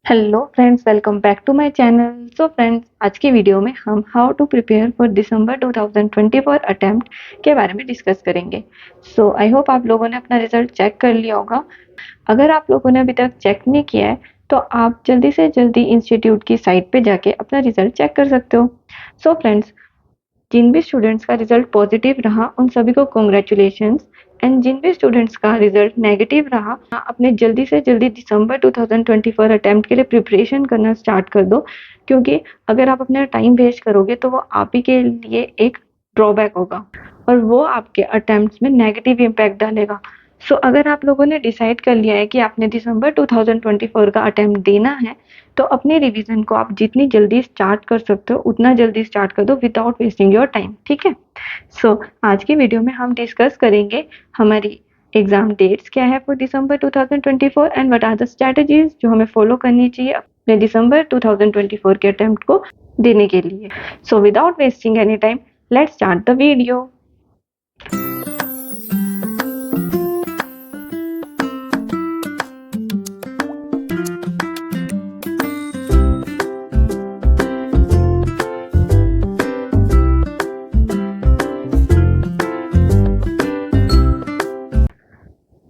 Hello friends, welcome back to my channel. So friends, आज की video में हम how to prepare for December 2024 attempt के बारे में डिस्कस करेंगे। सो आई होप आप लोगों ने अपना रिजल्ट चेक कर लिया होगा। अगर आप लोगों ने अभी तक चेक नहीं किया है तो आप जल्दी से जल्दी इंस्टीट्यूट की साइट पे जाके अपना रिजल्ट चेक कर सकते हो। सो फ्रेंड्स, जिन भी स्टूडेंट्स का रिजल्ट पॉजिटिव रहा उन सभी को कॉन्ग्रेचुलेशंस। एंड जिन भी स्टूडेंट्स का रिजल्ट नेगेटिव रहा, अपने जल्दी से जल्दी दिसंबर 2024 अटेम्प्ट के लिए प्रिपरेशन करना स्टार्ट कर दो, क्योंकि अगर आप अपना टाइम वेस्ट करोगे तो वो आप ही के लिए एक ड्रॉबैक होगा और वो आपके अटेम्प्ट्स में नेगेटिव इम्पैक्ट डालेगा। सो अगर आप लोगों ने डिसाइड कर लिया है कि आपने दिसंबर 2024 का अटेम्प्ट देना है, तो अपने रिवीजन को आप जितनी जल्दी स्टार्ट कर सकते हो उतना जल्दी स्टार्ट कर दो विदाउट वेस्टिंग योर टाइम। ठीक है। सो आज की वीडियो में हम डिस्कस करेंगे हमारी एग्जाम डेट्स क्या है for December 2024 and what are the strategies जो हमें फॉलो करनी चाहिए अपने दिसंबर 2024 के अटेम्प्ट को देने के लिए। So without wasting any time, let's start the video.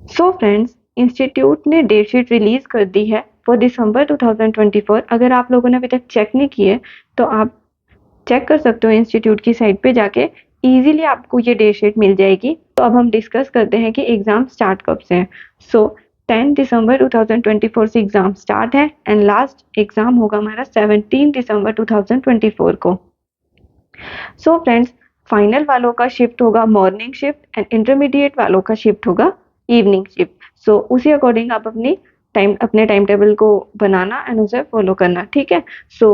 So friends, institute ने डेट शीट रिलीज कर दी है फॉर दिसंबर 2024। अगर आप लोगों ने अभी तक चेक नहीं किए तो आप चेक कर सकते हो इंस्टीट्यूट की साइट पे जाके। इजीली आपको ये डेट शीट मिल जाएगी। तो अब हम डिस्कस करते हैं कि एग्जाम स्टार्ट कब से है। सो 10 दिसंबर 2024 से एग्जाम स्टार्ट है एंड लास्ट एग्जाम होगा हमारा 17 दिसंबर 2024 को। सो फ्रेंड्स, फाइनल वालों का शिफ्ट होगा मॉर्निंग शिफ्ट एंड इंटरमीडिएट वालों का शिफ्ट होगा इवनिंग शिफ्ट। सो उसी अकॉर्डिंग आप अपने टाइम टेबल को बनाना एंड उसे फॉलो करना। ठीक है। सो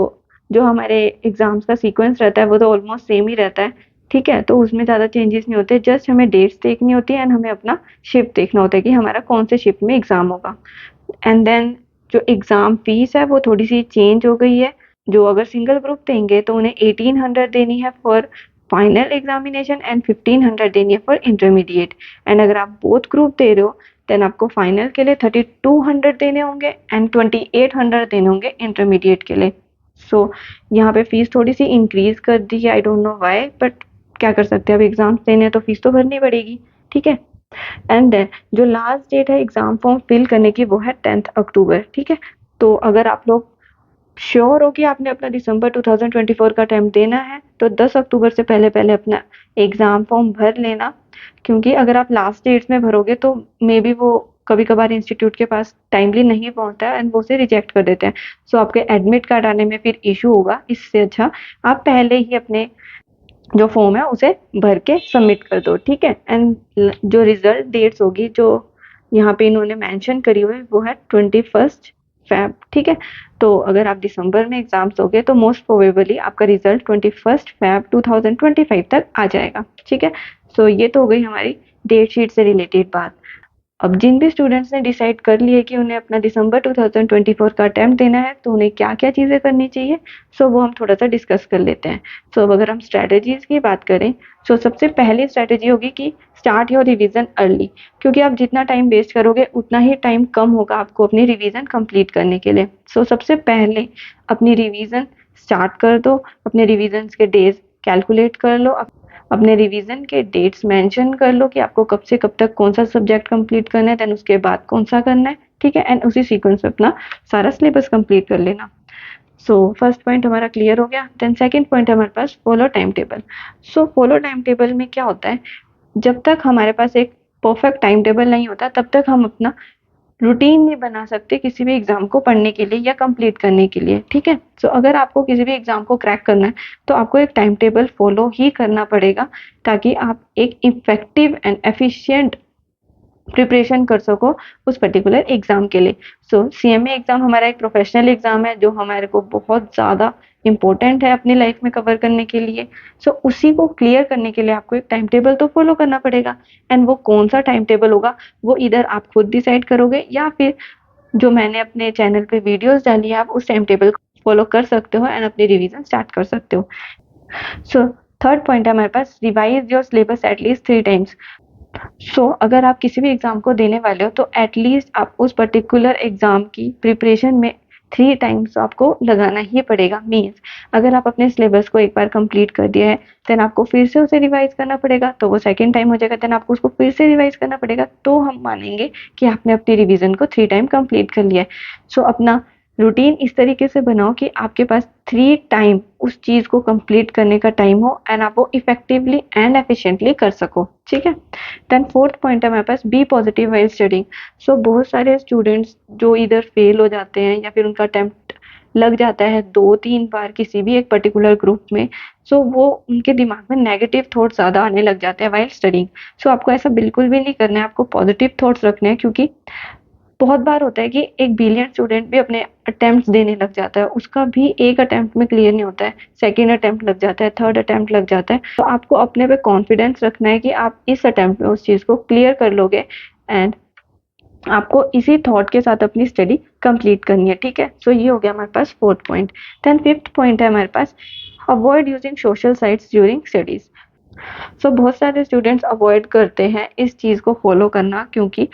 जो हमारे एग्जाम्स का सीक्वेंस रहता है वो तो ऑलमोस्ट सेम ही रहता है। ठीक है, तो उसमें ज़्यादा चेंजेस नहीं होते। जस्ट हमें डेट्स देखनी होती है एंड हमें अपना शिफ्ट देखना होता है कि हमारा कौन से शिफ्ट में एग्जाम होगा। एंड देन जो एग्जाम फीस है वो थोड़ी सी चेंज हो गई है। जो अगर सिंगल ग्रुप देंगे तो उन्हें 1800 देनी है फॉर फाइनल एग्जामिनेशन एंड 1500 देनी है फॉर इंटरमीडिएट। एंड अगर आप बोथ ग्रुप दे रहे हो देन आपको फाइनल के लिए 3200 देने होंगे एंड 2800 देने होंगे इंटरमीडिएट के लिए। सो यहाँ पे फीस थोड़ी सी इंक्रीज कर दी है, I don't know why, but क्या कर सकते हैं, अब एग्जाम्स देने हैं तो फीस तो भरनी पड़ेगी। ठीक है। एंड देन जो लास्ट डेट है एग्जाम फॉर्म फिल करने की वो है 10 अक्टूबर। ठीक है। तो अगर आप लोग श्योर हो कि आपने अपना दिसंबर 2024 का अटेम्प्ट देना है तो 10 अक्टूबर से पहले पहले अपना एग्जाम फॉर्म भर लेना, क्योंकि अगर आप लास्ट डेट्स में भरोगे तो मे बी वो कभी कभार इंस्टीट्यूट के पास टाइमली नहीं पहुंचता है एंड वो उसे रिजेक्ट कर देते हैं। सो आपके एडमिट कार्ड आने में फिर इशू होगा। इससे अच्छा आप पहले ही अपने जो फॉर्म है उसे भर के सबमिट कर दो। ठीक है। एंड जो रिजल्ट डेट्स होगी जो यहाँ पे इन्होंने मेंशन करी हुई है वो है 21 फेब। ठीक है। तो अगर आप दिसंबर में एग्जाम्स दोगे तो मोस्ट प्रोबेबली आपका रिजल्ट 21 फेब 2025 तक आ जाएगा। ठीक है। सो ये तो हो गई हमारी डेट शीट से रिलेटेड बात। अब जिन भी स्टूडेंट्स ने डिसाइड कर लिया कि उन्हें अपना दिसंबर 2024 का अटेम्प्ट देना है तो उन्हें क्या क्या चीज़ें करनी चाहिए, सो वो हम थोड़ा सा डिस्कस कर लेते हैं। सो अब अगर हम स्ट्रैटेजीज की बात करें तो सबसे पहली स्ट्रैटेजी होगी कि स्टार्ट योर रिवीजन अर्ली, क्योंकि आप जितना टाइम वेस्ट करोगे उतना ही टाइम कम होगा आपको अपनी रिवीजन कंप्लीट करने के लिए। सो सबसे पहले अपनी रिवीजन स्टार्ट कर दो। अपने रिवीजन के डेज कैलकुलेट कर लो, अपने रिवीजन के डेट्स मेंशन कर लो कि आपको कब से कब तक कौन सा सब्जेक्ट कंप्लीट करना है, देन उसके बाद कौन सा करना है। ठीक है। एंड उसी सीक्वेंस में अपना सारा सिलेबस कंप्लीट कर लेना। सो फर्स्ट पॉइंट हमारा क्लियर हो गया। देन सेकंड पॉइंट हमारे पास follow time table. So follow time table में क्या होता है, जब तक हमारे पास एक परफेक्ट टाइम टेबल नहीं होता तब तक हम अपना रूटीन नहीं बना सकते किसी भी एग्जाम को पढ़ने के लिए या कंप्लीट करने के लिए। ठीक है। सो अगर आपको किसी भी एग्जाम को क्रैक करना है तो आपको एक टाइम टेबल फॉलो ही करना पड़ेगा, ताकि आप एक इफेक्टिव एंड एफिशिएंट प्रिपरेशन कर सको उस पर्टिकुलर एग्जाम के लिए। सो सीएमए एग्जाम हमारा एक प्रोफेशनल एग्जाम है जो हमारे को बहुत ज़्यादा इम्पोर्टेंट है अपनी लाइफ में कवर करने के लिए। सो उसी को क्लियर करने के लिए आपको एक टाइम टेबल तो फॉलो करना पड़ेगा। एंड वो कौन सा टाइम टेबल होगा वो इधर आप खुद डिसाइड करोगे या फिर जो मैंने अपने चैनल पे वीडियोस डाली है आप उस टाइम टेबल को फॉलो कर सकते हो एंड अपनी रिवीजन स्टार्ट कर सकते हो। सो थर्ड पॉइंट है हमारे पास, revise your syllabus at least 3 times. So अगर आप किसी भी एग्जाम को देने वाले हो तो एटलीस्ट आप उस पर्टिकुलर एग्जाम की प्रिपरेशन में 3 टाइम्स आपको लगाना ही पड़ेगा। मीन्स अगर आप अपने सिलेबस को एक बार कंप्लीट कर दिया है, देन आपको फिर से उसे रिवाइज करना पड़ेगा, तो वो सेकंड टाइम हो जाएगा। देन आपको उसको फिर से रिवाइज करना पड़ेगा, तो हम मानेंगे कि आपने अपनी रिवीजन को 3 टाइम कंप्लीट कर लिया है। सो अपना रूटीन इस तरीके से बनाओ कि आपके पास 3 टाइम उस चीज को कंप्लीट करने का टाइम हो एंड आप वो इफेक्टिवली एंड एफिशिएंटली कर सको। ठीक है। देन फोर्थ पॉइंट है हमारे पास, बी पॉजिटिव व्हाइल स्टडिंग। सो बहुत सारे स्टूडेंट्स जो इधर फेल हो जाते हैं या फिर उनका अटेम्प्ट लग जाता है 2-3 बार किसी भी एक पर्टिकुलर ग्रुप में, सो वो उनके दिमाग में नेगेटिव थॉट्स ज़्यादा आने लग जाते हैं व्हाइल स्टडिंग। सो आपको ऐसा बिल्कुल भी नहीं करना है, आपको पॉजिटिव थॉट्स रखने हैं, क्योंकि बहुत बार होता है कि एक ब्रिलियंट स्टूडेंट भी अपने अटेम्प्ट्स देने लग जाता है, उसका भी एक अटेम्प्ट में क्लियर नहीं होता है, सेकंड अटेम्प्ट लग जाता है, थर्ड अटेम्प्ट लग जाता है। तो आपको अपने पे कॉन्फिडेंस रखना है कि आप इस अटेम्प्ट में उस चीज़ को क्लियर कर लोगे एंड आपको इसी थॉट के साथ अपनी स्टडी कंप्लीट करनी है। ठीक है। सो ये हो गया हमारे पास fourth point. Then fifth point है हमारे पास, avoid using social sites during studies. So बहुत सारे स्टूडेंट्स अवॉइड करते हैं इस चीज़ को फॉलो करना, क्योंकि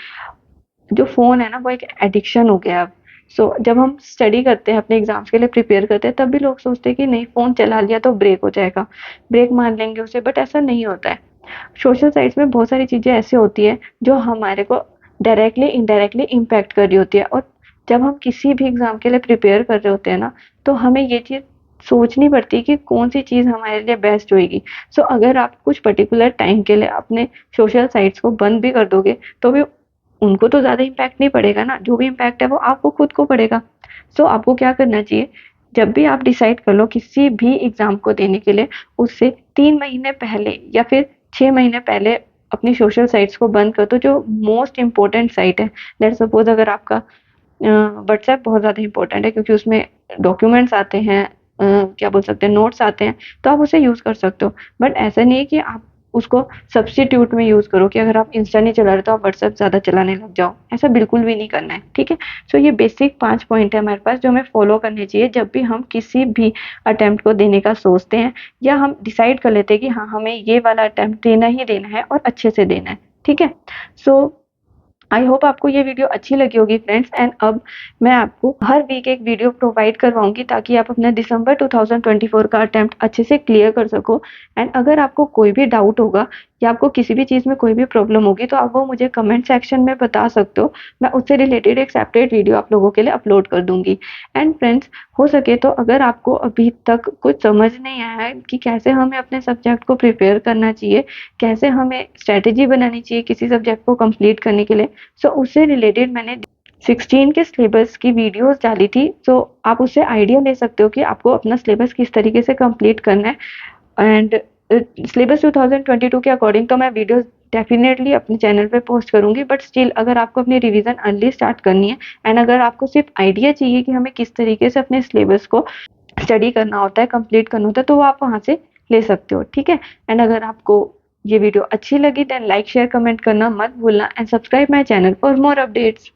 जो फ़ोन है ना वो एक एडिक्शन हो गया है अब। सो जब हम स्टडी करते हैं, अपने एग्ज़ाम्स के लिए प्रिपेयर करते हैं, तब भी लोग सोचते हैं कि नहीं, फ़ोन चला लिया तो ब्रेक हो जाएगा, ब्रेक मार लेंगे उसे, बट ऐसा नहीं होता है। सोशल साइट्स में बहुत सारी चीज़ें ऐसी होती है जो हमारे को डायरेक्टली इनडायरेक्टली इम्पैक्ट कर रही होती है, और जब हम किसी भी एग्ज़ाम के लिए प्रिपेयर कर रहे होते हैं ना, तो हमें ये चीज़ सोचनी पड़ती है कि कौन सी चीज़ हमारे लिए बेस्ट होएगी। सो अगर आप कुछ पर्टिकुलर टाइम के लिए अपने सोशल साइट्स को बंद भी कर दोगे, तो भी उनको तो ज़्यादा इम्पैक्ट नहीं पड़ेगा ना, जो भी इम्पैक्ट है वो आपको खुद को पड़ेगा। सो आपको क्या करना चाहिए, जब भी आप डिसाइड कर लो किसी भी एग्ज़ाम को देने के लिए, उससे 3 महीने पहले या फिर 6 महीने पहले अपनी सोशल साइट्स को बंद कर दो, जो मोस्ट इम्पोर्टेंट साइट है। लेट्स सपोज़ अगर आपका व्हाट्सएप बहुत ज़्यादा इम्पोर्टेंट है, क्योंकि उसमें डॉक्यूमेंट्स आते हैं, क्या बोल सकते हैं, नोट्स आते हैं, तो आप उसे यूज़ कर सकते हो। बट ऐसा नहीं है कि आप उसको सब्स्टिट्यूट में यूज़ करो कि अगर आप इंस्टा नहीं चला रहे तो आप व्हाट्सएप ज़्यादा चलाने लग जाओ, ऐसा बिल्कुल भी नहीं करना है। ठीक है। सो ये बेसिक 5 पॉइंट है हमारे पास जो हमें फॉलो करने चाहिए जब भी हम किसी भी अटेम्प्ट को देने का सोचते हैं, या हम डिसाइड कर लेते हैं कि हाँ, हमें ये वाला अटेम्प्ट देना ही देना है और अच्छे से देना है। ठीक है। सो आई होप आपको ये वीडियो अच्छी लगी होगी फ्रेंड्स, एंड अब मैं आपको हर वीक एक वीडियो प्रोवाइड करवाऊंगी ताकि आप अपना दिसंबर 2024 का अटेम्प्ट अच्छे से क्लियर कर सको। एंड अगर आपको कोई भी डाउट होगा या आपको किसी भी चीज़ में कोई भी प्रॉब्लम होगी, तो आप वो मुझे कमेंट सेक्शन में बता सकते हो, मैं उससे रिलेटेड एक सेपरेट वीडियो आप लोगों के लिए अपलोड कर दूंगी। एंड फ्रेंड्स, हो सके तो अगर आपको अभी तक कुछ समझ नहीं आया है कि कैसे हमें अपने सब्जेक्ट को प्रिपेयर करना चाहिए, कैसे हमें स्ट्रैटेजी बनानी चाहिए किसी सब्जेक्ट को कंप्लीट करने के लिए, सो उससे रिलेटेड मैंने 16 के सिलेबस की वीडियोस डाली थी। सो आप उससे आइडिया ले सकते हो कि आपको अपना सिलेबस किस तरीके से कंप्लीट करना है। एंड सिलेबस 2022 के अकॉर्डिंग तो मैं वीडियोस डेफिनेटली अपने चैनल पे पोस्ट करूंगी, बट स्टिल अगर आपको अपनी रिवीजन अर्ली स्टार्ट करनी है एंड अगर आपको सिर्फ आइडिया चाहिए कि हमें किस तरीके से अपने सिलेबस को स्टडी करना होता है, कंप्लीट करना होता है, तो वो आप वहाँ से ले सकते हो। ठीक है। एंड अगर आपको ये वीडियो अच्छी लगी, देन लाइक शेयर कमेंट करना मत भूलना, and subscribe my channel for more updates.